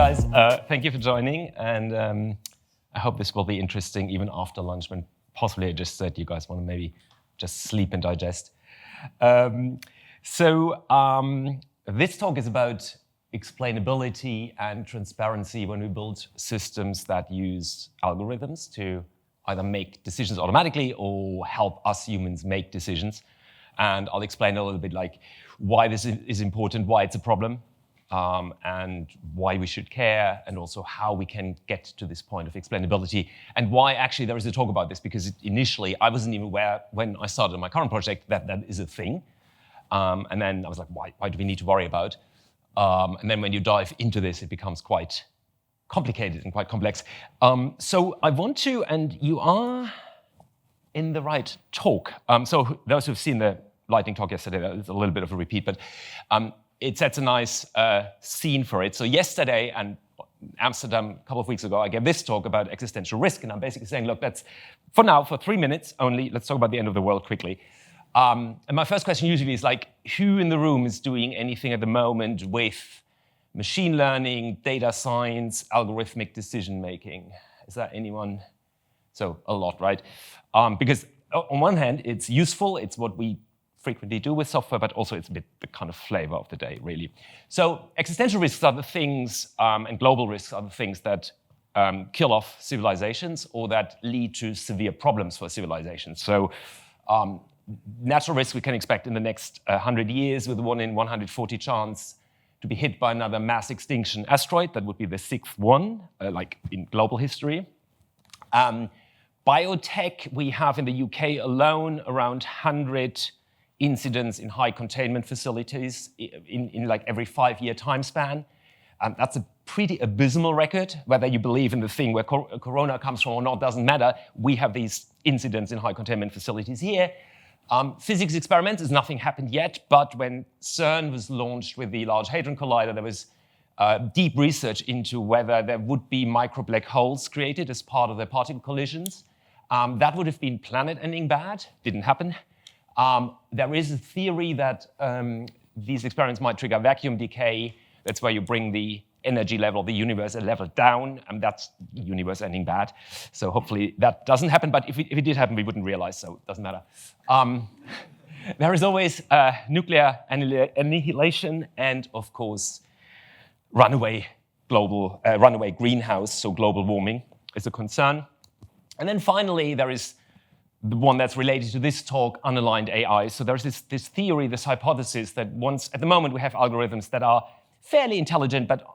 guys, thank you for joining, and I hope this will be interesting even after lunch, when possibly I just said you guys want to maybe just sleep and digest. This talk is about explainability and transparency when we build systems that use algorithms to either make decisions automatically or help us humans make decisions. And I'll explain a little bit like why this is important, why it's a problem, and why we should care, and also how we can get to this point of explainability, and why actually there is a talk about this, because initially I wasn't even aware when I started my current project that that is a thing. And then I was like, why do we need to worry about? And then when you dive into this, it becomes quite complicated and quite complex. So I want to, and you are in the right talk. So those who've seen the lightning talk yesterday, it's a little bit of a repeat, but it sets a nice scene for it. So yesterday and Amsterdam, a couple of weeks ago, I gave this talk about existential risk, and I'm basically saying, look, that's for now, for 3 minutes only, let's talk about the end of the world quickly. And my first question usually is like, who in the room is doing anything at the moment with machine learning, data science, algorithmic decision making? Is that anyone? So a lot, right? Because on one hand, it's useful, it's what we frequently do with software, but also it's a bit the kind of flavor of the day, really. So existential risks are the things, and global risks are the things that kill off civilizations or that lead to severe problems for civilizations. So natural risks we can expect in the next 100 years with a 1 in 140 chance to be hit by another mass extinction asteroid. That would be the 6th one, like in global history. Biotech, we have in the UK alone around 100 incidents in high containment facilities in like every 5-year time span. That's a pretty abysmal record. Whether you believe in the thing where corona comes from or not doesn't matter. We have these incidents in high containment facilities here. Physics experiments, is nothing happened yet, but when CERN was launched with the Large Hadron Collider, there was deep research into whether there would be micro black holes created as part of the particle collisions. That would have been planet-ending bad, didn't happen. There is a theory that these experiments might trigger vacuum decay. That's where you bring the energy level of the universe a level down, and that's the universe ending bad. So hopefully that doesn't happen, but if it did happen, we wouldn't realize, so it doesn't matter. There is always nuclear annihilation and, of course, runaway greenhouse, so global warming is a concern. And then finally, there is the one that's related to this talk, unaligned AI. So there's this theory, this hypothesis that at the moment we have algorithms that are fairly intelligent, but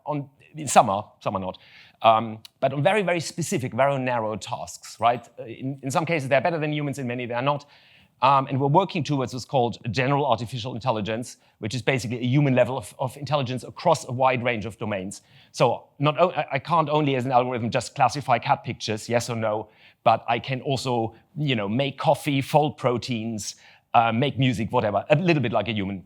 some are not, but on very, very specific, very narrow tasks, right? In some cases, they're better than humans, in many they're not. And we're working towards what's called general artificial intelligence, which is basically a human level of intelligence across a wide range of domains. So I can't only, as an algorithm, just classify cat pictures, yes or no, but I can also, make coffee, fold proteins, make music, whatever, a little bit like a human.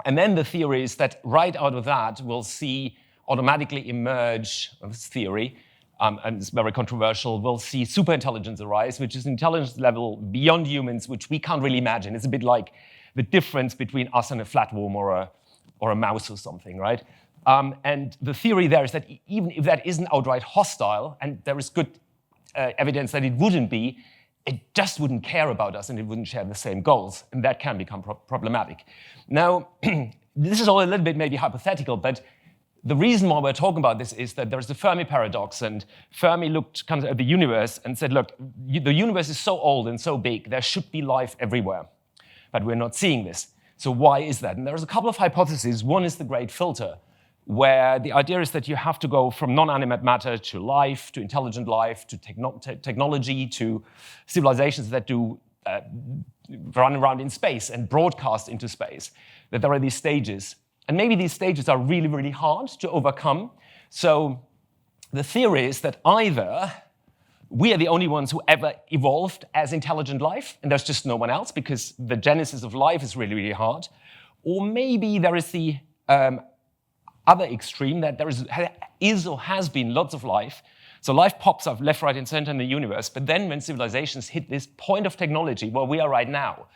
And then the theory is that right out of that, we'll see automatically emerge, this theory, and it's very controversial, we'll see superintelligence arise, which is an intelligence level beyond humans, which we can't really imagine. It's a bit like the difference between us and a flatworm or a mouse or something, right? And the theory there is that even if that isn't outright hostile, and there is good evidence that it wouldn't be, it just wouldn't care about us and it wouldn't share the same goals, and that can become problematic. Now, this is all a little bit maybe hypothetical, but the reason why we're talking about this is that there's the Fermi paradox, and Fermi looked kind of at the universe and said, look, the universe is so old and so big, there should be life everywhere, but we're not seeing this. So why is that? And there's a couple of hypotheses. One is the great filter, where the idea is that you have to go from non-animate matter to life, to intelligent life, to technology, to civilizations that do run around in space and broadcast into space, that there are these stages. And maybe these stages are really, really hard to overcome. So the theory is that either we are the only ones who ever evolved as intelligent life, and there's just no one else because the genesis of life is really, really hard, or maybe there is the other extreme, that there is or has been lots of life. So life pops up left, right, and center in the universe. But then when civilizations hit this point of technology where we are right now,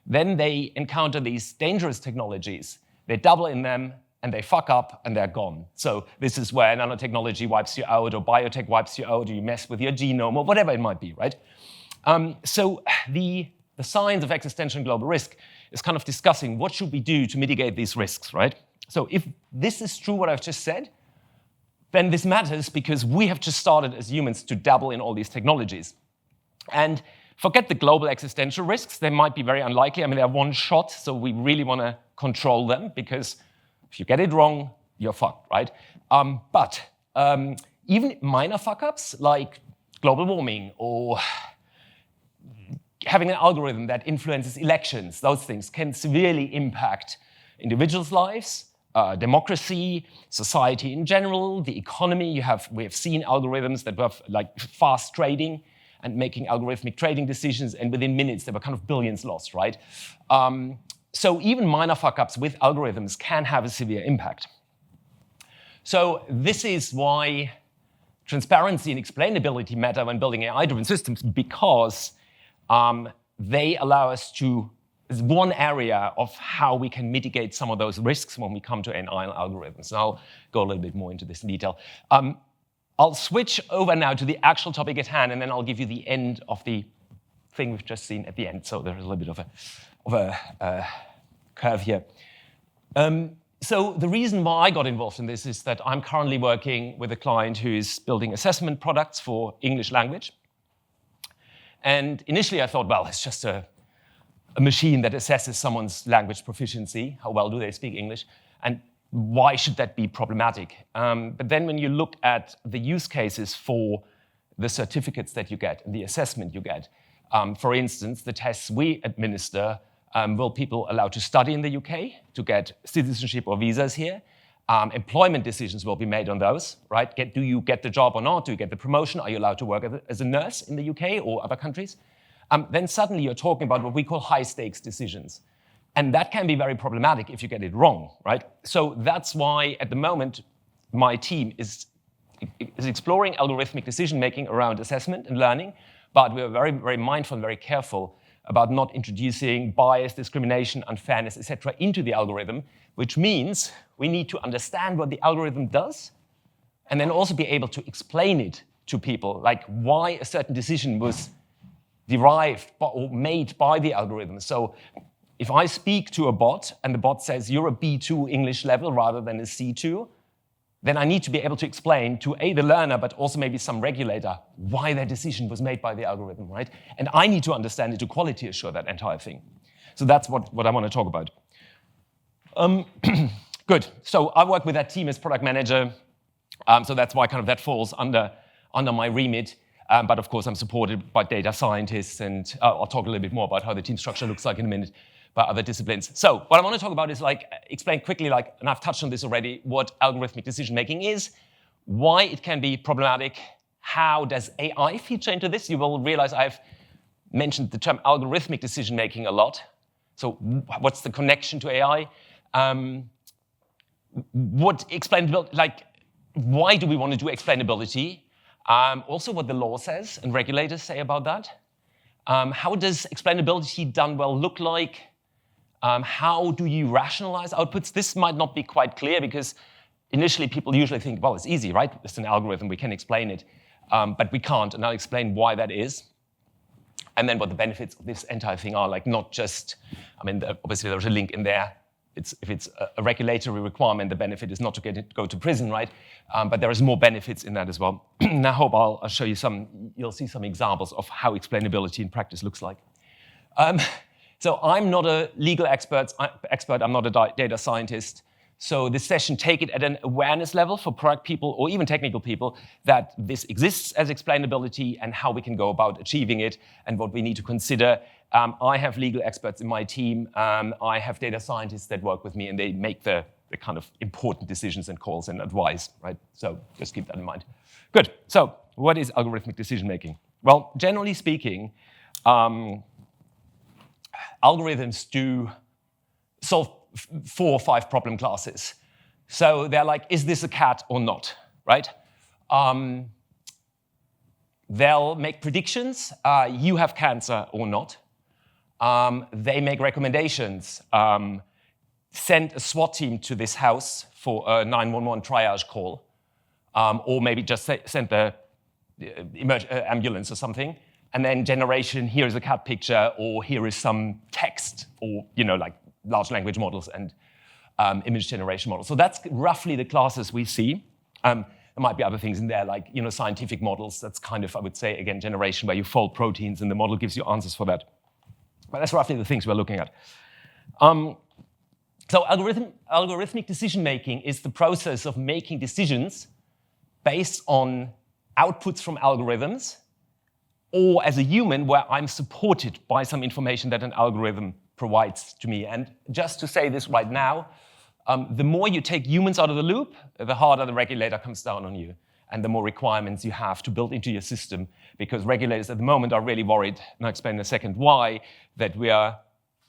then they encounter these dangerous technologies. They double in them, and they fuck up, and they're gone. So this is where nanotechnology wipes you out, or biotech wipes you out, or you mess with your genome, or whatever it might be, right? So the science of existential and global risk is kind of discussing what should we do to mitigate these risks, right? So if this is true, what I've just said, then this matters because we have just started as humans to dabble in all these technologies. And forget the global existential risks. They might be very unlikely. I mean, they're one shot, so we really want to control them because if you get it wrong, you're fucked, right? But even minor fuck-ups like global warming or having an algorithm that influences elections, those things can severely impact individuals' lives, democracy, society in general, the economy. We have seen algorithms that were like fast trading and making algorithmic trading decisions, and within minutes there were kind of billions lost, right? So even minor fuck-ups with algorithms can have a severe impact. So this is why transparency and explainability matter when building AI-driven systems, because they allow us to, is one area of how we can mitigate some of those risks when we come to AI algorithms. And I'll go a little bit more into this in detail. I'll switch over now to the actual topic at hand, and then I'll give you the end of the thing we've just seen at the end. So there's a little bit of a curve here. So the reason why I got involved in this is that I'm currently working with a client who is building assessment products for English language. And initially I thought, well, it's just a machine that assesses someone's language proficiency. How well do they speak English? And why should that be problematic? But then when you look at the use cases for the certificates that you get and the assessment you get, for instance, the tests we administer, will people allowed to study in the UK, to get citizenship or visas here? Employment decisions will be made on those, right? Do you get the job or not? Do you get the promotion? Are you allowed to work as a nurse in the UK or other countries? Then suddenly you're talking about what we call high-stakes decisions. And that can be very problematic if you get it wrong, right? So that's why, at the moment, my team is exploring algorithmic decision-making around assessment and learning, but we're very, very mindful and very careful about not introducing bias, discrimination, unfairness, etc., into the algorithm, which means we need to understand what the algorithm does and then also be able to explain it to people, like why a certain decision was derived or made by the algorithm. So if I speak to a bot and the bot says you're a B2 English level rather than a C2, then I need to be able to explain to the learner, but also maybe some regulator, why that decision was made by the algorithm, right? And I need to understand it to quality assure that entire thing. So that's what I want to talk about. Good. So I work with that team as product manager. So that's why kind of that falls under my remit. But of course, I'm supported by data scientists, and I'll talk a little bit more about how the team structure looks like in a minute, by other disciplines. So what I want to talk about is explain quickly, and I've touched on this already, what algorithmic decision-making is, why it can be problematic, how does AI feature into this? You will realize I've mentioned the term algorithmic decision-making a lot. So what's the connection to AI? What explainability, why do we want to do explainability? Also what the law says and regulators say about that. How does explainability done well look like? How do you rationalize outputs? This might not be quite clear because initially people usually think, well, it's easy, right? It's an algorithm, we can explain it. But we can't, and I'll explain why that is. And then what the benefits of this entire thing are, not just, obviously there's a link in there. If it's a regulatory requirement, the benefit is not to go to prison, right? But there is more benefits in that as well. And I hope I'll show you you'll see some examples of how explainability in practice looks like. So I'm not a legal expert, I'm not a data scientist. So this session, take it at an awareness level for product people or even technical people that this exists as explainability and how we can go about achieving it and what we need to consider. I have legal experts in my team. I have data scientists that work with me, and they make the kind of important decisions and calls and advice, right? So just keep that in mind. Good. So what is algorithmic decision-making? Well, generally speaking, algorithms do solve 4 or 5 problem classes. So they're like, is this a cat or not, right? They'll make predictions, you have cancer or not. They make recommendations. send a SWAT team to this house for a 911 triage call, or maybe just send the ambulance or something, and then generation, here is a cat picture, or here is some text, or like large language models and image generation models. So that's roughly the classes we see. There might be other things in there, like scientific models. That's kind of, I would say, again, generation, where you fold proteins and the model gives you answers for that. But that's roughly the things we're looking at. So algorithmic decision-making is the process of making decisions based on outputs from algorithms, or as a human, where I'm supported by some information that an algorithm provides to me. And just to say this right now, the more you take humans out of the loop, the harder the regulator comes down on you, and the more requirements you have to build into your system, because regulators at the moment are really worried, and I'll explain in a second why, that we are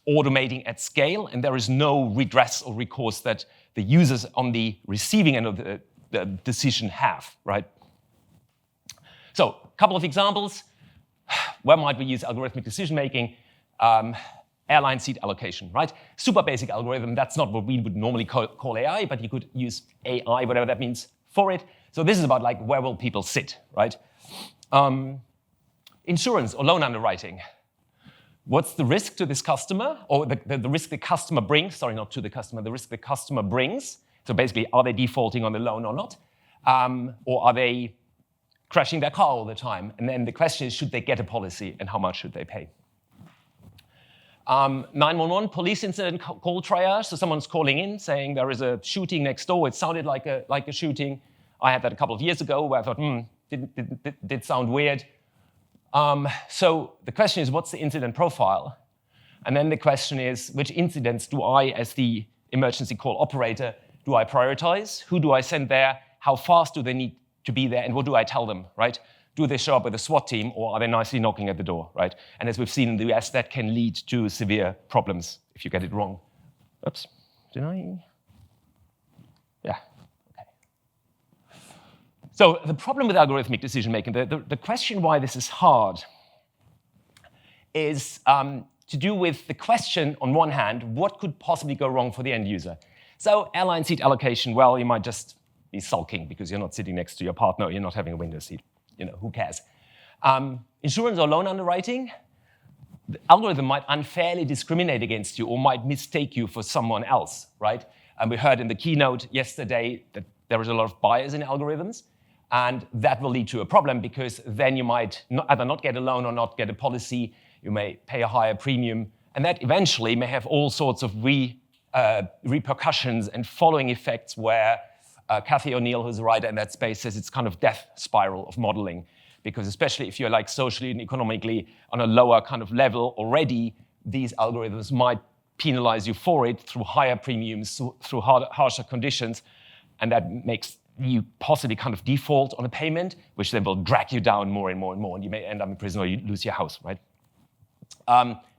automating at scale, and there is no redress or recourse that the users on the receiving end of the decision have, right? So, a couple of examples. Where might we use algorithmic decision-making? Airline seat allocation, right? Super basic algorithm. That's not what we would normally call AI, but you could use AI, whatever that means, for it. So this is about like, where will people sit, right? Insurance or loan underwriting. What's the risk to this customer, or the risk the customer brings? Sorry, not to the customer, the risk the customer brings. So basically, are they defaulting on the loan or not? Or are they crashing their car all the time? And then the question is, should they get a policy, and how much should they pay? 911, police incident call triage. So someone's calling in saying there is a shooting next door. It sounded like a shooting. I had that a couple of years ago where I thought, did sound weird. So the question is, what's the incident profile? And then the question is, which incidents do I, as the emergency call operator, do I prioritize? Who do I send there? How fast do they need to be there? And what do I tell them, right? Do they show up with a SWAT team, or are they nicely knocking at the door, right? And as we've seen in the US, that can lead to severe problems if you get it wrong. Oops, did I? Yeah, okay. So the problem with algorithmic decision-making, the question why this is hard is to do with the question, on one hand, what could possibly go wrong for the end user? So airline seat allocation, well, you might just be sulking because you're not sitting next to your partner, or you're not having a window seat. Who cares? Insurance or loan underwriting, the algorithm might unfairly discriminate against you, or might mistake you for someone else, right? And we heard in the keynote yesterday that there is a lot of bias in algorithms, and that will lead to a problem, because then you might either not get a loan or not get a policy. You may pay a higher premium, and that eventually may have all sorts of repercussions and following effects where Cathy O'Neill, who's a writer in that space, says it's kind of death spiral of modeling, because especially if you're like socially and economically on a lower kind of level already, these algorithms might penalize you for it through higher premiums, through harsher conditions, and that makes you possibly kind of default on a payment, which then will drag you down more and more and more, and you may end up in prison or you lose your house, right?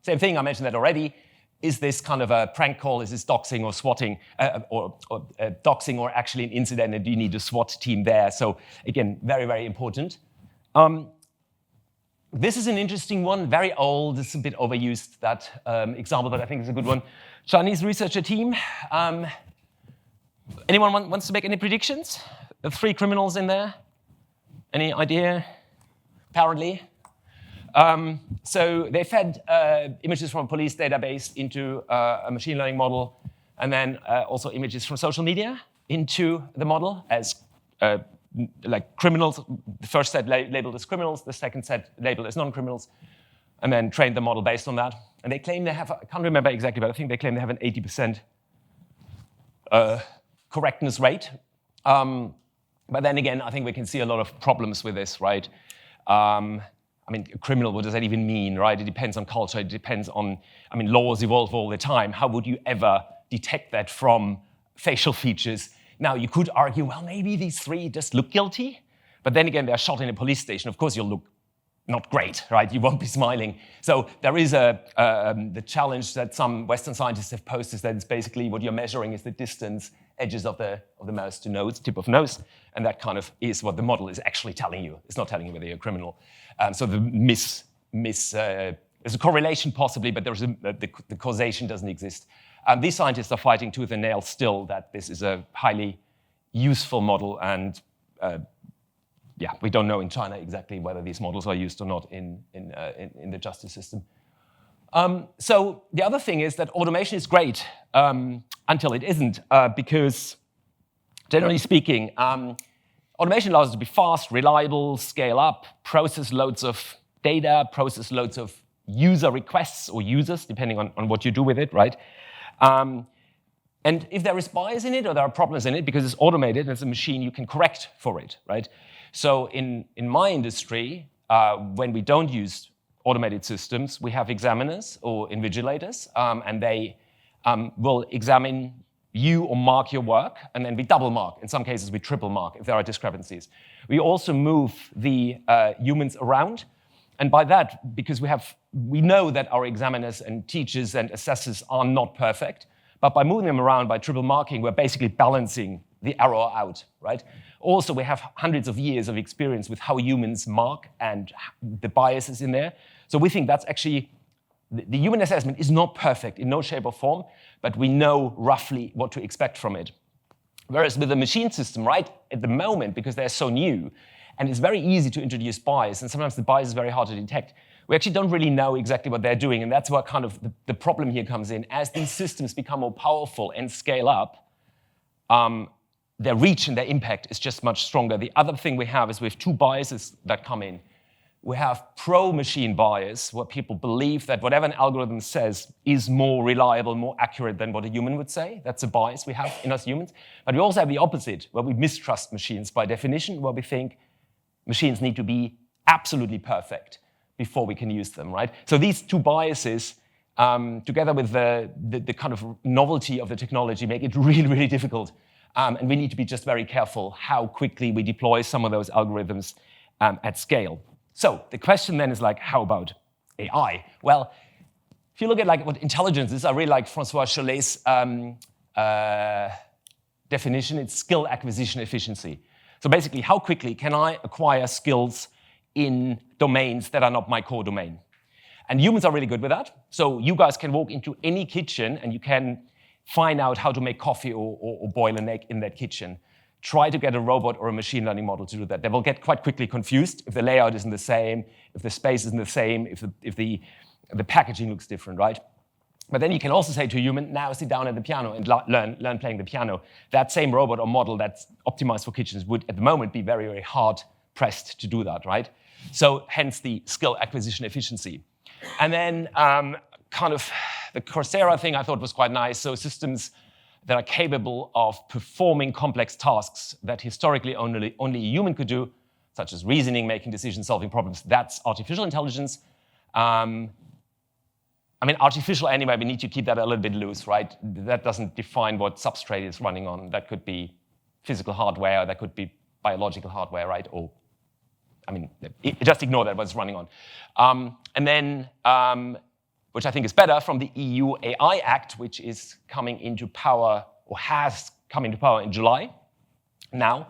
Same thing, I mentioned that already. Is this kind of a prank call? Is this doxing or swatting, or doxing, or actually an incident, and do you need a SWAT team there? So again, very, very important. This is an interesting one, very old. It's a bit overused, that example, but I think it's a good one. Chinese researcher team. Anyone wants to make any predictions? The 3 criminals in there? Any idea? Apparently. So they fed images from a police database into a machine learning model, and then also images from social media into the model as like criminals. The first set labeled as criminals, the second set labeled as non-criminals, and then trained the model based on that. And they claim they have, I can't remember exactly, but I think they claim they have an 80% correctness rate. But then again, I think we can see a lot of problems with this, right? I mean, criminal, what does that even mean, right? It depends on culture, it depends on, laws evolve all the time. How would you ever detect that from facial features? Now, you could argue, well, maybe these 3 just look guilty, but then again, they're shot in a police station. Of course, you'll look not great, right? You won't be smiling. So there is the challenge that some Western scientists have posed, is that it's basically what you're measuring is the distance, edges of the mouse to nose, tip of nose, and that kind of is what the model is actually telling you. It's not telling you whether you're a criminal. So the there's a correlation possibly, but the causation doesn't exist. These scientists are fighting tooth and nail still that this is a highly useful model, and yeah, we don't know in China exactly whether these models are used or not in the justice system. So the other thing is that automation is great until it isn't, because generally speaking, automation allows us to be fast, reliable, scale up, process loads of data, process loads of user requests or users, depending on what you do with it, right? And if there is bias in it or there are problems in it, because it's automated and it's a machine, you can correct for it, right? So in my industry, when we don't use automated systems, we have examiners or invigilators, and they will examine you or mark your work, and then we double mark. In some cases, we triple mark if there are discrepancies. We also move the humans around, and by that, because we know that our examiners and teachers and assessors are not perfect, but by moving them around, by triple marking, we're basically balancing the error out, right? Also, we have hundreds of years of experience with how humans mark and the biases in there. So we think that's actually, the human assessment is not perfect in no shape or form, but we know roughly what to expect from it. Whereas with the machine system, right, at the moment, because they're so new, and it's very easy to introduce bias, and sometimes the bias is very hard to detect, we actually don't really know exactly what they're doing, and that's where kind of the problem here comes in. As these systems become more powerful and scale up, their reach and their impact is just much stronger. The other thing we have is we have two biases that come in. We have pro-machine bias, where people believe that whatever an algorithm says is more reliable, more accurate than what a human would say. That's a bias we have in us humans. But we also have the opposite, where we mistrust machines by definition, where we think machines need to be absolutely perfect before we can use them, right? So these two biases, together with the kind of novelty of the technology, make it really, really difficult. And we need to be just very careful how quickly we deploy some of those algorithms at scale. So the question then is like, how about AI? Well, if you look at like what intelligence is, I really like Francois Chollet's definition. It's skill acquisition efficiency. So basically, how quickly can I acquire skills in domains that are not my core domain? And humans are really good with that. So you guys can walk into any kitchen and you can find out how to make coffee or boil an egg in that kitchen. Try to get a robot or a machine learning model to do that. They will get quite quickly confused if the layout isn't the same, if the space isn't the same, if the packaging looks different, right? But then you can also say to a human, now sit down at the piano and learn playing the piano. That same robot or model that's optimized for kitchens would, at the moment, be very, very hard pressed to do that, right? So hence the skill acquisition efficiency. And then kind of the Coursera thing I thought was quite nice. So systems that are capable of performing complex tasks that historically only a human could do, such as reasoning, making decisions, solving problems. That's artificial intelligence. I mean, artificial anyway, we need to keep that a little bit loose, right? That doesn't define what substrate is running on. That could be physical hardware, that could be biological hardware, right? Or, I mean, just ignore that, what it's running on. And then, which I think is better, from the EU AI Act, which is coming into power, or has come into power in July now.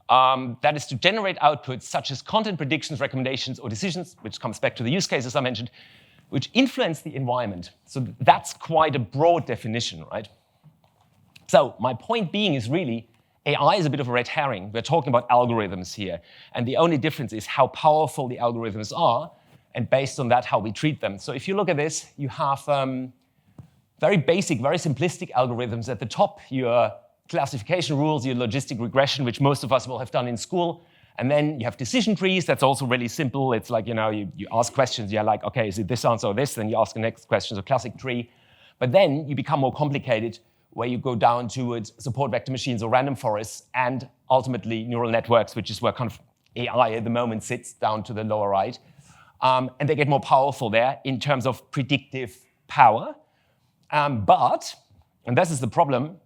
That is to generate outputs such as content predictions, recommendations, or decisions, which comes back to the use cases I mentioned, which influence the environment. So that's quite a broad definition, right? So my point being is really, AI is a bit of a red herring. We're talking about algorithms here. And the only difference is how powerful the algorithms are, and based on that, how we treat them. So if you look at this, you have very basic, very simplistic algorithms at the top, your classification rules, your logistic regression, which most of us will have done in school. And then you have decision trees. That's also really simple. It's like, you know, you ask questions. You're like, OK, is it this answer or this? Then you ask the next question, so classic tree. But then you become more complicated, where you go down towards support vector machines or random forests, and ultimately neural networks, which is where kind of AI at the moment sits, down to the lower right. And they get more powerful there in terms of predictive power. But, and this is the problem,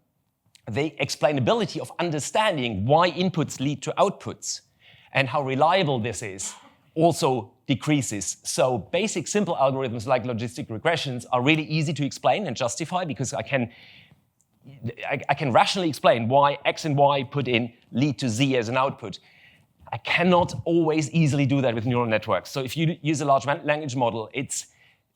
the explainability of understanding why inputs lead to outputs and how reliable this is also decreases. So basic, simple algorithms like logistic regressions are really easy to explain and justify, because I can rationally explain why X and Y put in lead to Z as an output. I cannot always easily do that with neural networks. So if you use a large language model, it's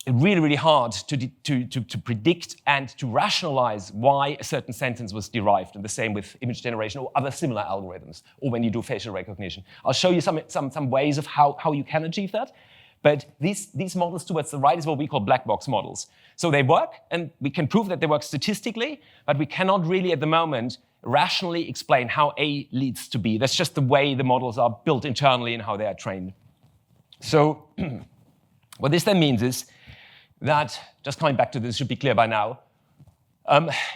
really, really hard to predict and to rationalize why a certain sentence was derived, and the same with image generation or other similar algorithms, or when you do facial recognition. I'll show you some ways of how you can achieve that. But these models towards the right is what we call black box models. So they work, and we can prove that they work statistically, but we cannot really at the moment rationally explain how A leads to B. That's just the way the models are built internally and how they are trained. So what this then means is that, just coming back to this, should be clear by now,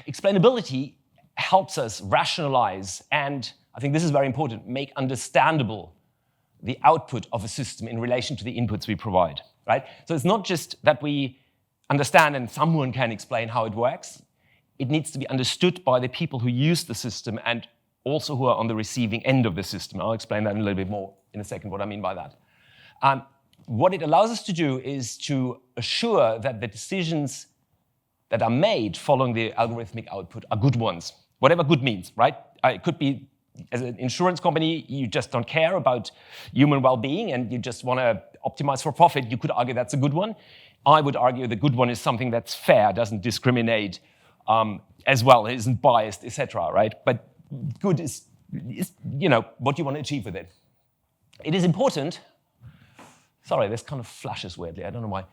explainability helps us rationalize and, I think this is very important, make understandable the output of a system in relation to the inputs we provide, right? So it's not just that we understand and someone can explain how it works. It needs to be understood by the people who use the system and also who are on the receiving end of the system. I'll explain that in a little bit more in a second, what I mean by that. What it allows us to do is to assure that the decisions that are made following the algorithmic output are good ones, whatever good means, right? It could be, as an insurance company, you just don't care about human well-being and you just want to optimize for profit. You could argue that's a good one. I would argue the good one is something that's fair, doesn't discriminate as well, isn't biased, etc. Right? But good is what you want to achieve with it. It is important. Sorry, this kind of flashes weirdly. I don't know why.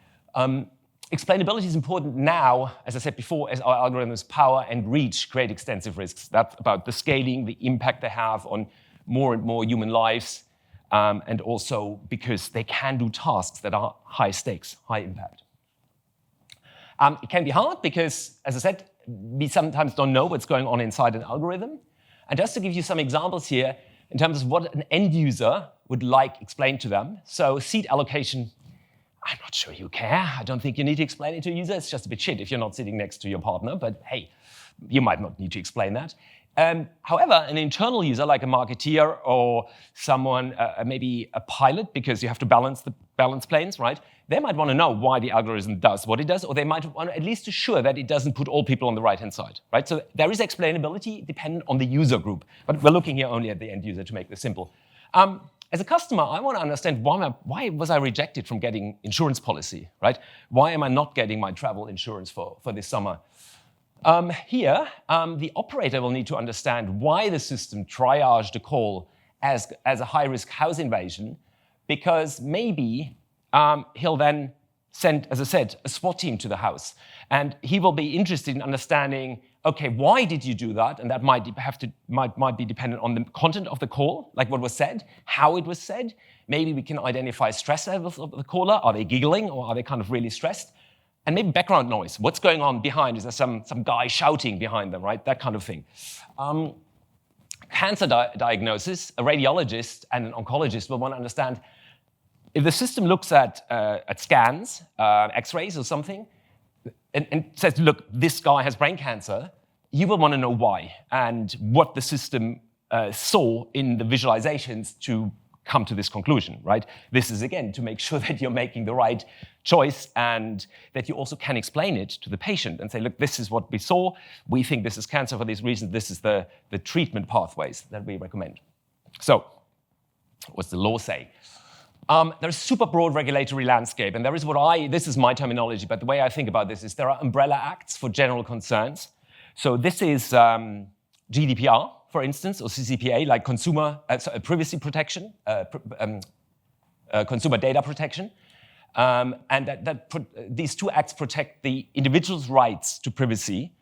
Explainability is important now, as I said before, as our algorithms' power and reach create extensive risks. That's about the scaling, the impact they have on more and more human lives, and also because they can do tasks that are high stakes, high impact. It can be hard because, as I said, we sometimes don't know what's going on inside an algorithm. And just to give you some examples here, in terms of what an end user would like explained to them. So seat allocation, I'm not sure you care. I don't think you need to explain it to a user. It's just a bit shit if you're not sitting next to your partner, but hey, you might not need to explain that. However, an internal user like a marketeer or someone, maybe a pilot, because you have to balance the balance planes, right? They might want to know why the algorithm does what it does, or they might want to at least assure that it doesn't put all people on the right-hand side, right? So there is explainability dependent on the user group, but we're looking here only at the end user to make this simple. As a customer, I want to understand why was I rejected from getting insurance policy, right? Why am I not getting my travel insurance for this summer? Here, the operator will need to understand why the system triaged a call as a high-risk house invasion, because maybe he'll then send, as I said, a SWAT team to the house. And he will be interested in understanding, okay, why did you do that? And that might be dependent on the content of the call, like what was said, how it was said. Maybe we can identify stress levels of the caller. Are they giggling or are they kind of really stressed? And maybe background noise. What's going on behind? Is there some guy shouting behind them, right? That kind of thing. Cancer diagnosis, a radiologist and an oncologist will want to understand if the system looks at scans, X-rays or something, and says, look, this guy has brain cancer, you will want to know why and what the system saw in the visualizations to come to this conclusion, right? This is, again, to make sure that you're making the right choice and that you also can explain it to the patient and say, look, this is what we saw. We think this is cancer for these reasons. This is the treatment pathways that we recommend. So what's the law say? There's a super broad regulatory landscape, and there is this is my terminology, but the way I think about this is there are umbrella acts for general concerns. So this is GDPR, for instance, or CCPA, like privacy protection, consumer data protection. And these two acts protect the individual's rights to privacy.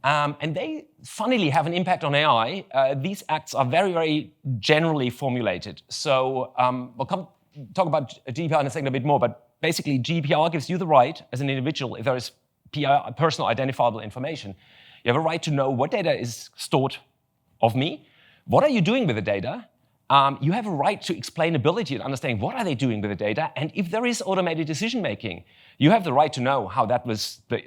And they, funnily, have an impact on AI. These acts are very, very generally formulated. So we'll talk about GDPR in a second a bit more, but basically GDPR gives you the right as an individual, if there is personal identifiable information, you have a right to know what data is stored of me, what are you doing with the data, you have a right to explainability and understanding what are they doing with the data, and if there is automated decision making, you have the right to know how the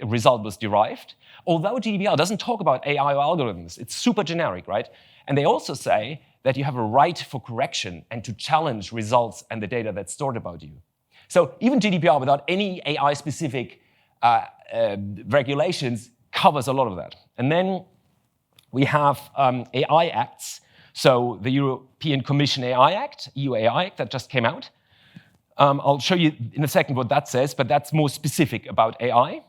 result was derived. Although GDPR doesn't talk about AI or algorithms, it's super generic, right? And they also say that you have a right for correction and to challenge results and the data that's stored about you. So even GDPR, without any AI-specific regulations, covers a lot of that. And then we have AI acts. So the European Commission AI Act, EU AI Act, that just came out. I'll show you in a second what that says, but that's more specific about AI.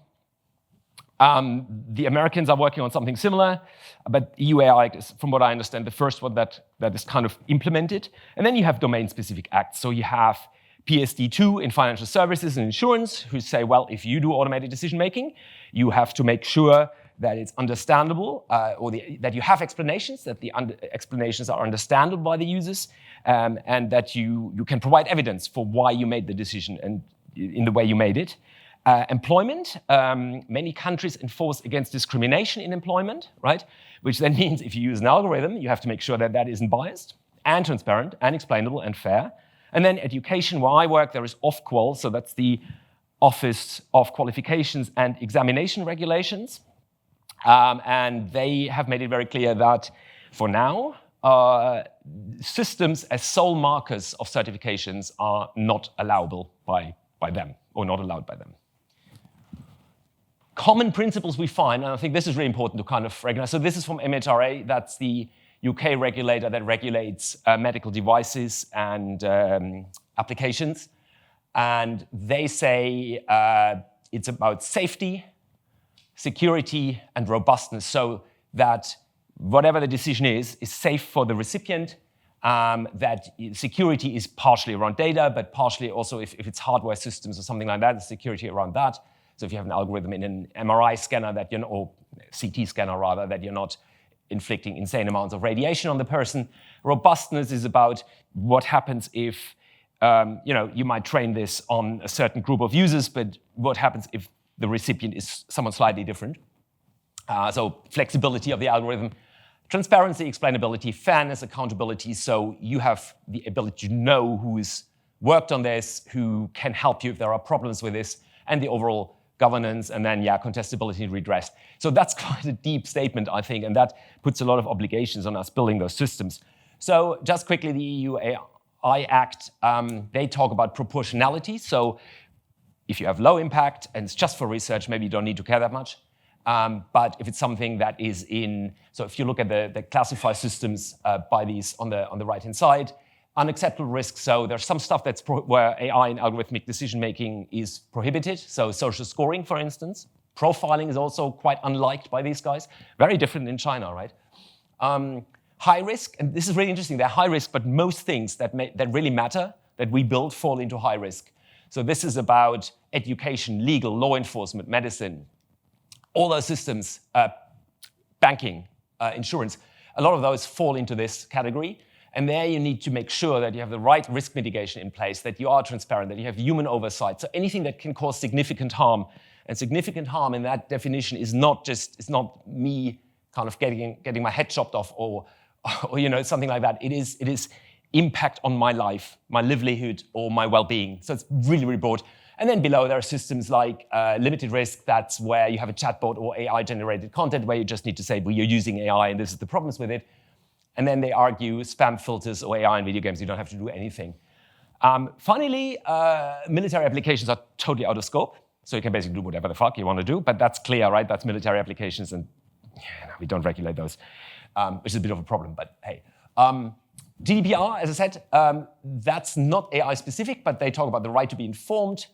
The Americans are working on something similar, but EU AI is, from what I understand, the first one that is kind of implemented. And then you have domain-specific acts. So you have PSD2 in financial services and insurance, who say, well, if you do automated decision-making, you have to make sure that it's understandable, that you have explanations, that the explanations are understandable by the users, and that you can provide evidence for why you made the decision and in the way you made it. Employment, many countries enforce against discrimination in employment, right? Which then means if you use an algorithm, you have to make sure that that isn't biased and transparent and explainable and fair. And then education, where I work, there is Ofqual, so that's the Office of Qualifications and Examination Regulations. And they have made it very clear that for now, systems as sole markers of certifications are not allowable by them, or not allowed by them. Common principles we find, and I think this is really important to kind of recognize. So this is from MHRA, that's the UK regulator that regulates medical devices and applications. And they say it's about safety, security, and robustness, so that whatever the decision is safe for the recipient, that security is partially around data, but partially also if it's hardware systems or something like that, the security around that. So if you have an algorithm in an MRI scanner that you're not, or CT scanner rather, that you're not inflicting insane amounts of radiation on the person. Robustness is about what happens if, you might train this on a certain group of users, but what happens if the recipient is someone slightly different. So flexibility of the algorithm, transparency, explainability, fairness, accountability. So you have the ability to know who's worked on this, who can help you if there are problems with this, and the overall governance, and then, contestability and redress. So that's quite a deep statement, I think, and that puts a lot of obligations on us building those systems. So just quickly, the EU AI Act, they talk about proportionality. So if you have low impact and it's just for research, maybe you don't need to care that much. But if it's something that is so if you look at the classify systems by these on the right-hand side, unacceptable risks. So there's some stuff that's where AI and algorithmic decision-making is prohibited. So social scoring, for instance. Profiling is also quite unliked by these guys. Very different in China, right? High risk, and this is really interesting. They're high risk, but most things that really matter, that we build, fall into high risk. So this is about education, legal, law enforcement, medicine, all those systems, banking, insurance. A lot of those fall into this category. And there you need to make sure that you have the right risk mitigation in place, that you are transparent, that you have human oversight. So anything that can cause significant harm, and significant harm in that definition is not me kind of getting my head chopped off or something like that. It is impact on my life, my livelihood, or my well-being. So it's really, really broad. And then below there are systems like limited risk. That's where you have a chatbot or AI-generated content where you just need to say, well, you're using AI and this is the problems with it. And then they argue spam filters or AI in video games, you don't have to do anything. Finally, military applications are totally out of scope. So you can basically do whatever the fuck you want to do, but that's clear, right? That's military applications, and we don't regulate those, which is a bit of a problem, but hey. GDPR, as I said, that's not AI specific, but they talk about the right to be informed,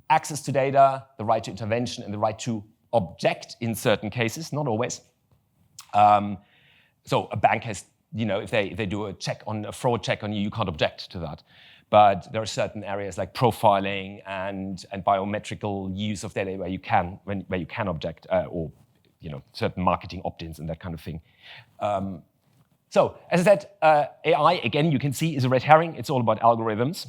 access to data, the right to intervention, and the right to object in certain cases, not always. So a bank has, if they do a fraud check on you, you can't object to that. But there are certain areas like profiling and biometrical use of data where you can object, or certain marketing opt-ins and that kind of thing. So as I said, AI again you can see is a red herring. It's all about algorithms,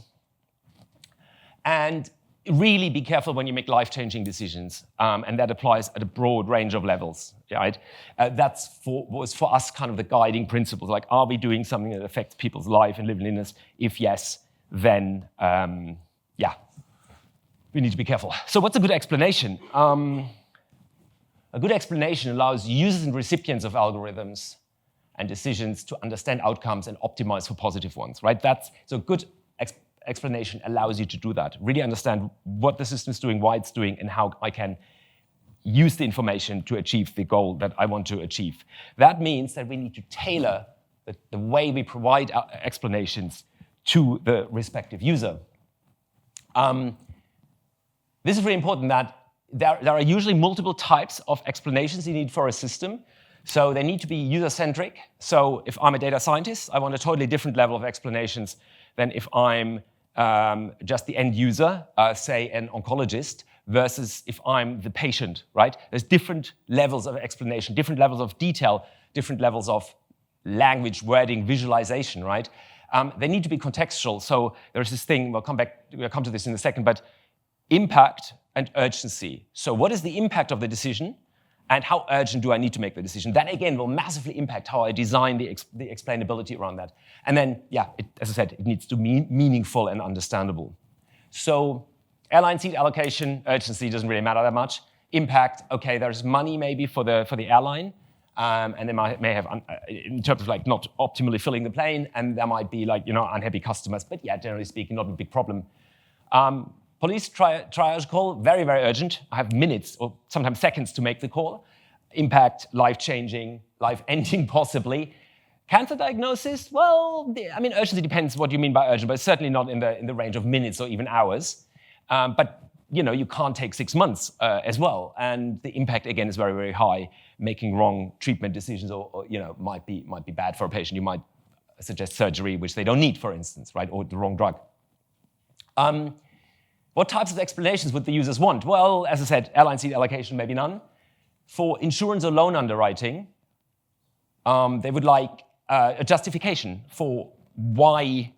and really be careful when you make life-changing decisions, and that applies at a broad range of levels. Right? Was for us kind of the guiding principles. Like, are we doing something that affects people's life and liveliness? If yes, then we need to be careful. So what's a good explanation? A good explanation allows users and recipients of algorithms and decisions to understand outcomes and optimize for positive ones. Right? So good explanation allows you to do that. Really understand what the system is doing, why it's doing, and how I can use the information to achieve the goal that I want to achieve. That means that we need to tailor the way we provide explanations to the respective user. This is really important that there are usually multiple types of explanations you need for a system. So they need to be user-centric. So if I'm a data scientist, I want a totally different level of explanations than if I'm just the end user, say an oncologist, versus if I'm the patient, right? There's different levels of explanation, different levels of detail, different levels of language, wording, visualization, right? They need to be contextual. So there's this thing, we'll come to this in a second, but impact and urgency. So what is the impact of the decision? And how urgent do I need to make the decision? That, again, will massively impact how I design the explainability around that. And then, yeah, as I said, it needs to be meaningful and understandable. So airline seat allocation, urgency doesn't really matter that much. Impact, okay, there's money maybe for the airline, and they may have, in terms of like not optimally filling the plane, and there might be like, unhappy customers. But yeah, generally speaking, not a big problem. Police triage call, very, very urgent. I have minutes or sometimes seconds to make the call. Impact, life-changing, life-ending possibly. Cancer diagnosis, well, urgency depends what you mean by urgent, but it's certainly not in the range of minutes or even hours. But you can't take 6 months as well. And the impact, again, is very, very high. Making wrong treatment decisions or might be bad for a patient. You might suggest surgery, which they don't need, for instance, right? Or the wrong drug. What types of explanations would the users want? Well, as I said, airline seat allocation, maybe none. For insurance or loan underwriting, they would like a justification for why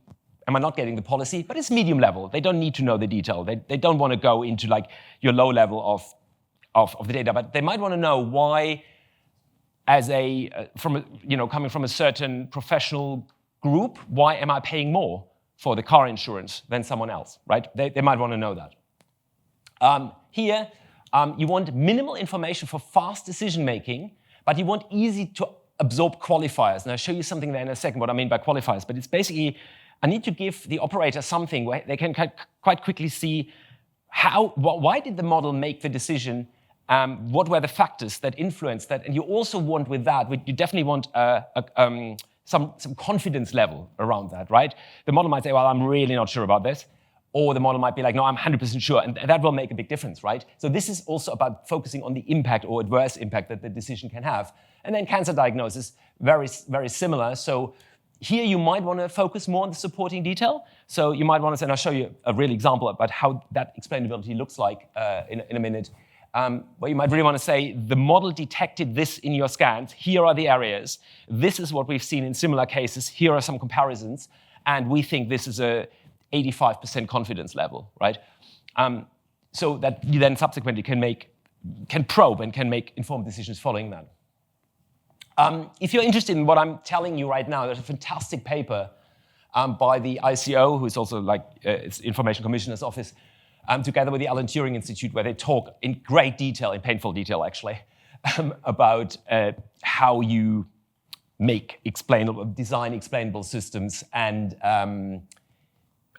am I not getting the policy, but it's medium level. They don't need to know the detail. They don't want to go into like your low level of the data, but they might want to know why, as coming from a certain professional group, why am I paying more for the car insurance than someone else, right? They might want to know that. Here, you want minimal information for fast decision-making, but you want easy to absorb qualifiers. And I'll show you something there in a second, what I mean by qualifiers. But it's basically, I need to give the operator something where they can quite quickly see why did the model make the decision, what were the factors that influenced that. And you also want with that, you definitely want some confidence level around that, right? The model might say, well, I'm really not sure about this. Or the model might be like, no, I'm 100% sure. And that will make a big difference, right? So this is also about focusing on the impact or adverse impact that the decision can have. And then cancer diagnosis, very, very similar. So here you might want to focus more on the supporting detail. So you might want to say, and I'll show you a real example about how that explainability looks like in a minute. Where you might really want to say, the model detected this in your scans. Here are the areas. This is what we've seen in similar cases. Here are some comparisons. And we think this is a 85% confidence level, right? So that you then subsequently can probe and can make informed decisions following that. If you're interested in what I'm telling you right now, there's a fantastic paper by the ICO, who's also like it's Information Commissioner's Office, together with the Alan Turing Institute, where they talk in great detail, in painful detail actually, about how you design explainable systems and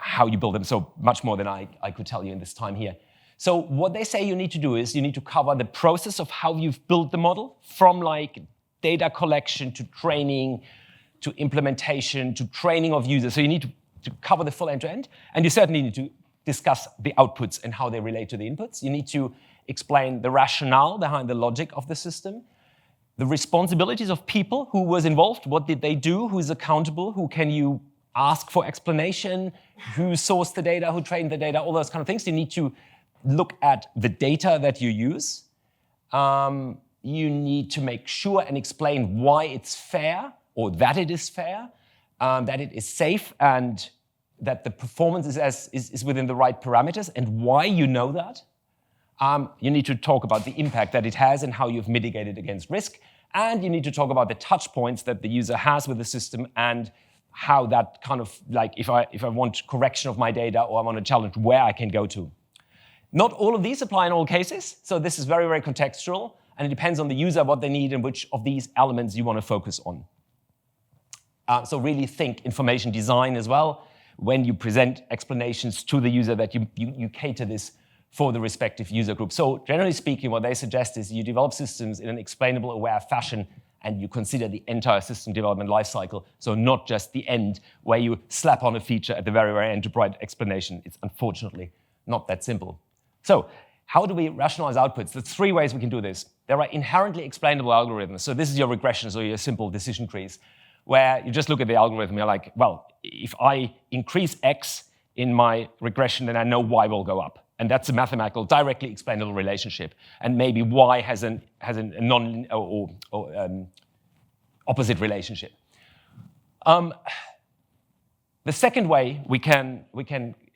how you build them. So much more than I could tell you in this time here. So what they say you need to do is you need to cover the process of how you've built the model, from like data collection to training to implementation to training of users. So you need to cover the full end-to-end, and you certainly need to discuss the outputs and how they relate to the inputs. You need to explain the rationale behind the logic of the system, the responsibilities of people who was involved, what did they do, who's accountable, who can you ask for explanation, who sourced the data, who trained the data, all those kind of things. You need to look at the data that you use. You need to make sure and explain why it's fair, or that it is fair, that it is safe, and that the performance is within the right parameters, and why you know that. You need to talk about the impact that it has and how you've mitigated against risk. And you need to talk about the touch points that the user has with the system and how that kind of, like, if I want correction of my data or I want to challenge, where I can go to. Not all of these apply in all cases. So this is very, very contextual. And it depends on the user, what they need, and which of these elements you want to focus on. So really think information design as well. When you present explanations to the user, that you cater this for the respective user group. So generally speaking, what they suggest is you develop systems in an explainable, aware fashion, and you consider the entire system development lifecycle. So not just the end where you slap on a feature at the very, very end to provide explanation. It's unfortunately not that simple. So how do we rationalize outputs? There's 3 ways we can do this. There are inherently explainable algorithms. So this is your regressions or your simple decision trees, where you just look at the algorithm, you're like, well, if I increase X in my regression, then I know Y will go up. And that's a mathematical, directly explainable relationship. And maybe Y has a non or opposite relationship. The second way we can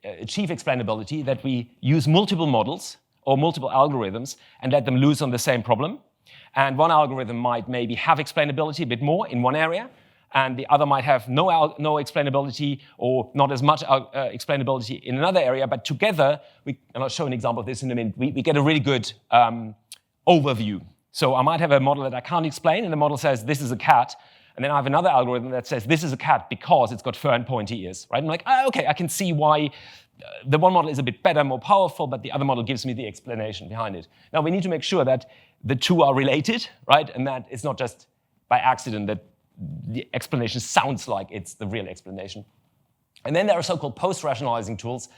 achieve explainability, that we use multiple models or multiple algorithms and let them loose on the same problem. And one algorithm might maybe have explainability a bit more in one area, and the other might have no explainability or not as much explainability in another area. But together, and I'll show an example of this in a minute, we get a really good overview. So I might have a model that I can't explain, and the model says, this is a cat. And then I have another algorithm that says, this is a cat because it's got fur and pointy ears, right? I'm like, oh, okay, I can see why the one model is a bit better, more powerful, but the other model gives me the explanation behind it. Now, we need to make sure that the two are related, right? And that it's not just by accident that the explanation sounds like it's the real explanation. And then there are so-called post-rationalizing tools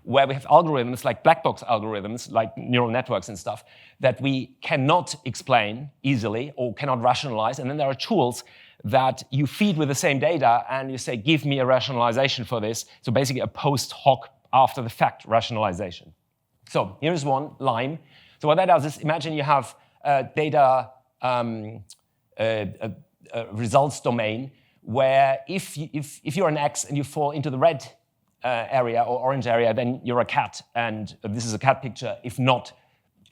where we have algorithms like black box algorithms, like neural networks and stuff, that we cannot explain easily or cannot rationalize. And then there are tools that you feed with the same data and you say, give me a rationalization for this. So basically a post hoc, after the fact rationalization. So here's one, Lime. So what that does is, imagine you have a data results domain where if you're an X and you fall into the red area or orange area, then you're a cat, and this is a cat picture. If not,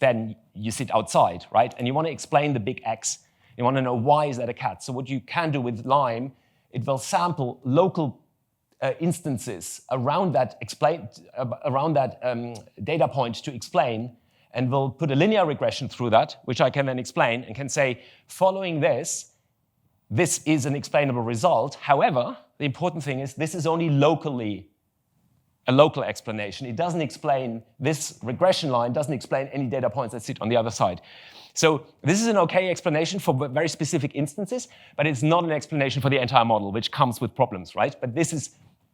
then you sit outside, right? And you want to explain the big X. You want to know why is that a cat. So what you can do with Lime, it will sample local instances around that data point to explain, and will put a linear regression through that, which I can then explain and can say, following this is an explainable result. However, the important thing is this is only a local explanation. It doesn't explain, this regression line doesn't explain any data points that sit on the other side. So this is an okay explanation for very specific instances, but it's not an explanation for the entire model, which comes with problems, right? But this is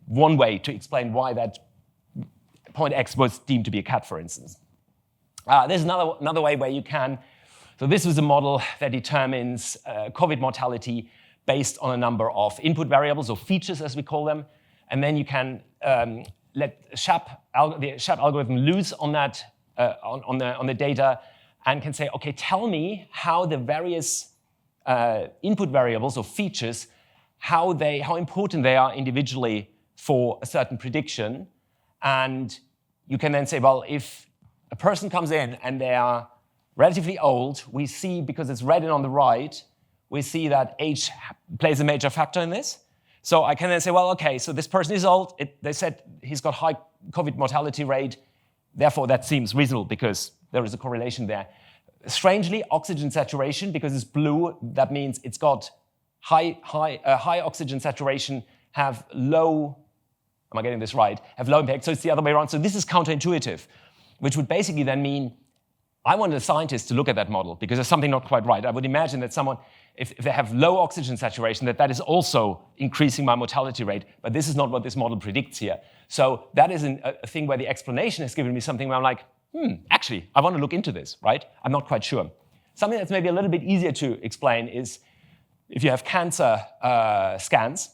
one way to explain why that point X was deemed to be a cat, for instance. There's another way where you can. So this was a model that determines COVID mortality based on a number of input variables, or features as we call them. And then you can let the SHAP algorithm loose on that on the data, and can say, okay, tell me how the various input variables or features, how important they are individually for a certain prediction. And you can then say, well, if a person comes in and they are relatively old, we see, because it's red on the right, we see that age plays a major factor in this. So I can then say, well, okay, so this person is old. They said he's got high COVID mortality rate. Therefore, that seems reasonable because there is a correlation there. Strangely, oxygen saturation, because it's blue, that means it's got high oxygen saturation, have low, am I getting this right? Have low impact. So it's the other way around. So this is counterintuitive, which would basically then mean I want a scientist to look at that model because there's something not quite right. I would imagine that someone, if they have low oxygen saturation, that is also increasing my mortality rate. But this is not what this model predicts here. So that is a thing where the explanation has given me something where I'm like, actually, I want to look into this, right? I'm not quite sure. Something that's maybe a little bit easier to explain is if you have cancer scans.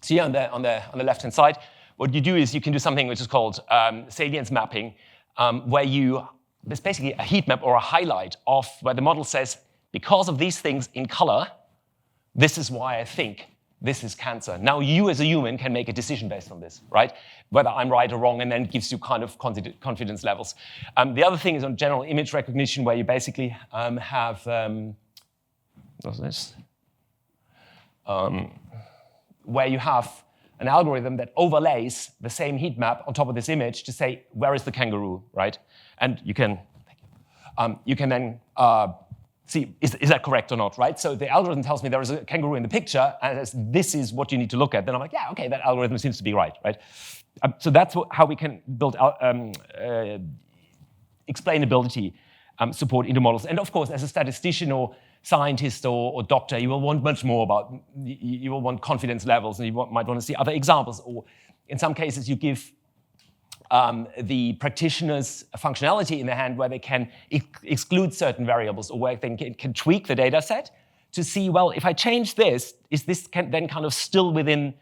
So here on the left-hand side, what you do is you can do something which is called salience mapping, where there's basically a heat map or a highlight of where the model says, because of these things in color, this is why I think this is cancer. Now you as a human can make a decision based on this, right? Whether I'm right or wrong, and then it gives you kind of confidence levels. The other thing is on general image recognition, where you basically have, what's this? Where you have an algorithm that overlays the same heat map on top of this image to say, where is the kangaroo, right? And you can then see, is that correct or not, right? So the algorithm tells me there is a kangaroo in the picture, and it says, this is what you need to look at. Then I'm like, yeah, okay, that algorithm seems to be right? So that's how we can build explainability support into models. And of course, as a statistician or scientist or doctor, you will want much more about, you will want confidence levels, and you might want to see other examples. Or in some cases, you give the practitioner's functionality in the hand where they can exclude certain variables or where they can tweak the data set to see, well, if I change this, is this then kind of still within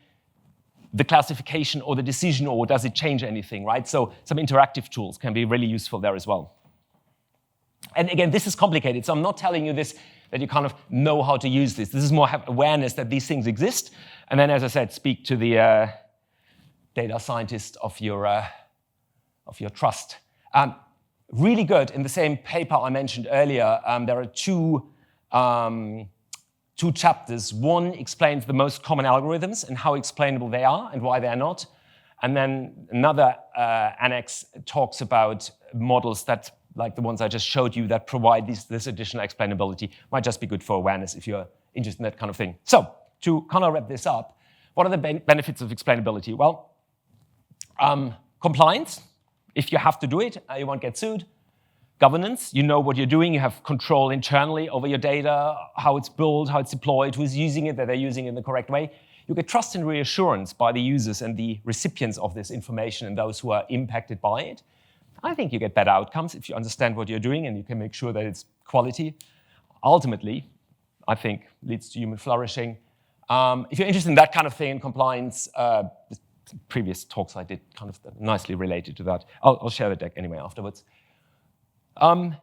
the classification or the decision, or does it change anything, right? So some interactive tools can be really useful there as well. And again, this is complicated, so I'm not telling you this that you kind of know how to use this. This is more have awareness that these things exist, and then, as I said, speak to the data scientist of your trust. Really good, in the same paper I mentioned earlier, there are two chapters. One explains the most common algorithms and how explainable they are and why they are not. And then another annex talks about models that, like the ones I just showed you, that provide this additional explainability. Might just be good for awareness if you're interested in that kind of thing. So, to kind of wrap this up, what are the benefits of explainability? Well, compliance. If you have to do it, you won't get sued. Governance, you know what you're doing, you have control internally over your data, how it's built, how it's deployed, who's using it, that they're using it in the correct way. You get trust and reassurance by the users and the recipients of this information and those who are impacted by it. I think you get better outcomes if you understand what you're doing and you can make sure that it's quality. Ultimately, I think, leads to human flourishing. If you're interested in that kind of thing in compliance, the previous talks I did kind of nicely related to that. I'll share the deck anyway afterwards. Final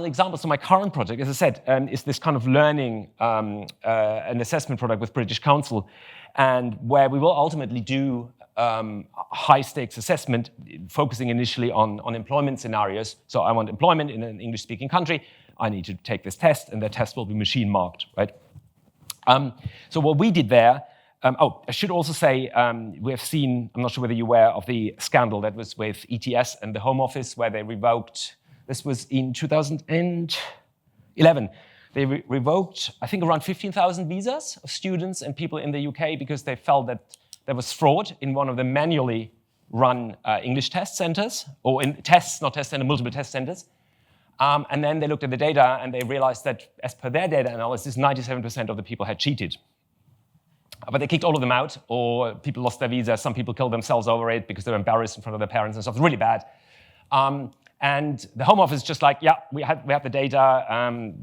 example. So my current project, as I said, is this kind of learning an assessment product with British Council, and where we will ultimately do high-stakes assessment, focusing initially on employment scenarios. So I want employment in an English-speaking country. I need to take this test, and the test will be machine-marked, right? So what we did there, I should also say, we have seen, I'm not sure whether you're aware of the scandal that was with ETS and the Home Office, where they revoked, this was in 2011, they revoked, I think, around 15,000 visas of students and people in the UK because they felt that there was fraud in one of the manually run English test centers, or in tests, not test center, multiple test centers. And then they looked at the data and they realized that, as per their data analysis, 97% of the people had cheated. But they kicked all of them out, or people lost their visa. Some people killed themselves over it because they were embarrassed in front of their parents and stuff. It's really bad. And the Home Office just like, yeah, we have the data.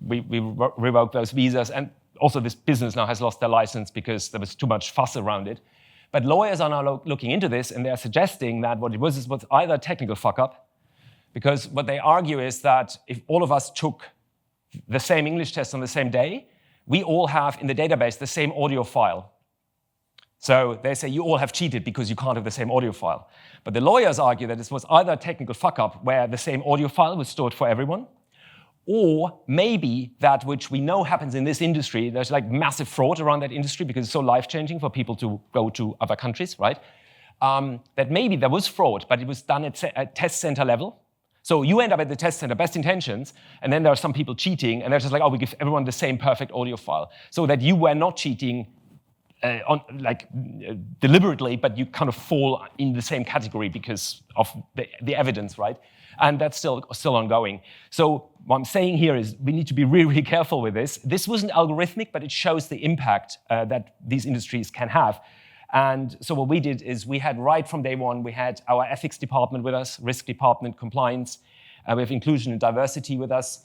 We revoked those visas. And also this business now has lost their license because there was too much fuss around it. But lawyers are now looking into this, and they're suggesting that what it was either a technical fuck-up, because what they argue is that if all of us took the same English test on the same day, we all have in the database the same audio file. So they say you all have cheated because you can't have the same audio file. But the lawyers argue that this was either a technical fuck-up where the same audio file was stored for everyone, or maybe that which we know happens in this industry, there's like massive fraud around that industry because it's so life-changing for people to go to other countries, right? That maybe there was fraud, but it was done at test center level. So you end up at the test center, best intentions, and then there are some people cheating, and they're just like, oh, we give everyone the same perfect audio file. So that you were not cheating deliberately, but you kind of fall in the same category because of the evidence, right? And that's still ongoing. So what I'm saying here is we need to be really, really careful with this. This wasn't algorithmic, but it shows the impact that these industries can have. And so what we did is we had right from day one, we had our ethics department with us, risk department, compliance. We have inclusion and diversity with us.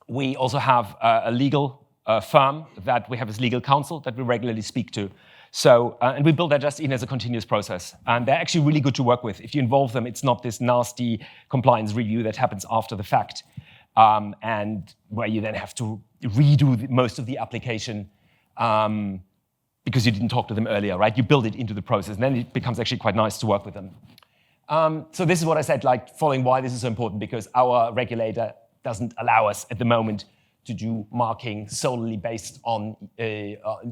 We also have a legal firm that we have as legal counsel that we regularly speak to. So, and we build that just in as a continuous process. And they're actually really good to work with. If you involve them, it's not this nasty compliance review that happens after the fact, and where you then have to redo most of the application because you didn't talk to them earlier, right? You build it into the process, and then it becomes actually quite nice to work with them. So this is what I said, like following why this is so important, because our regulator doesn't allow us at the moment to do marking solely based on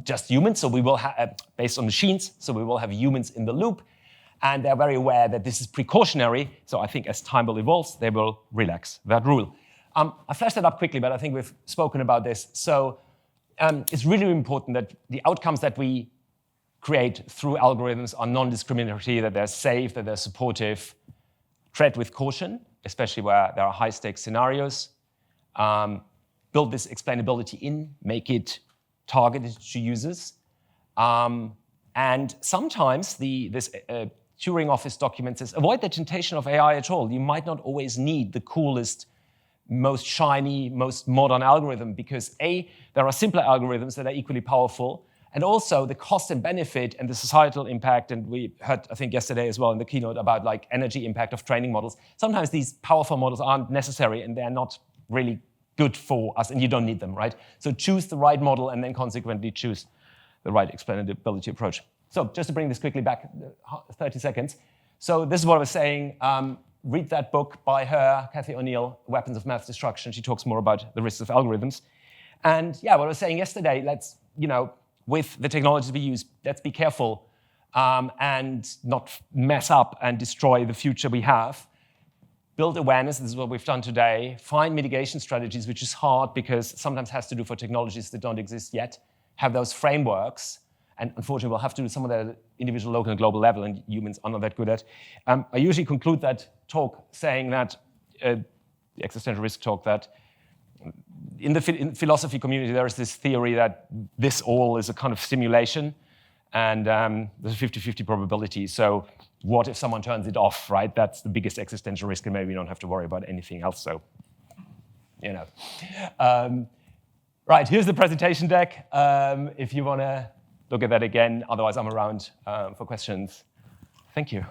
just humans. So we will have, based on machines, so we will have humans in the loop. And they're very aware that this is precautionary. So I think as time will evolve, they will relax that rule. I flashed that up quickly, but I think we've spoken about this. So it's really important that the outcomes that we create through algorithms are non-discriminatory, that they're safe, that they're supportive. Tread with caution, especially where there are high-stakes scenarios. Build this explainability in, make it targeted to users. And sometimes this Turing office document says, avoid the temptation of AI at all. You might not always need the coolest, most shiny, most modern algorithm because A, there are simpler algorithms that are equally powerful, and also the cost and benefit and the societal impact, and we heard, I think yesterday as well in the keynote about like energy impact of training models. Sometimes these powerful models aren't necessary and they're not really good for us and you don't need them, right? So choose the right model and then consequently choose the right explainability approach. So just to bring this quickly back, 30 seconds. So this is what I was saying. Read that book by her, Cathy O'Neill, Weapons of Math Destruction. She talks more about the risks of algorithms. And yeah, what I was saying yesterday, let's, with the technologies we use, let's be careful and not mess up and destroy the future we have. Build awareness, this is what we've done today. Find mitigation strategies, which is hard because sometimes has to do for technologies that don't exist yet. Have those frameworks. And unfortunately, we'll have to do some of that at individual, local, and global level, and humans are not that good at. I usually conclude that talk saying that, the existential risk talk, that in the philosophy community, there is this theory that this all is a kind of simulation, and there's a 50-50 probability. So what if someone turns it off, right? That's the biggest existential risk, and maybe we don't have to worry about anything else, so, Right, here's the presentation deck. If you want to look at that again. Otherwise, I'm around for questions. Thank you.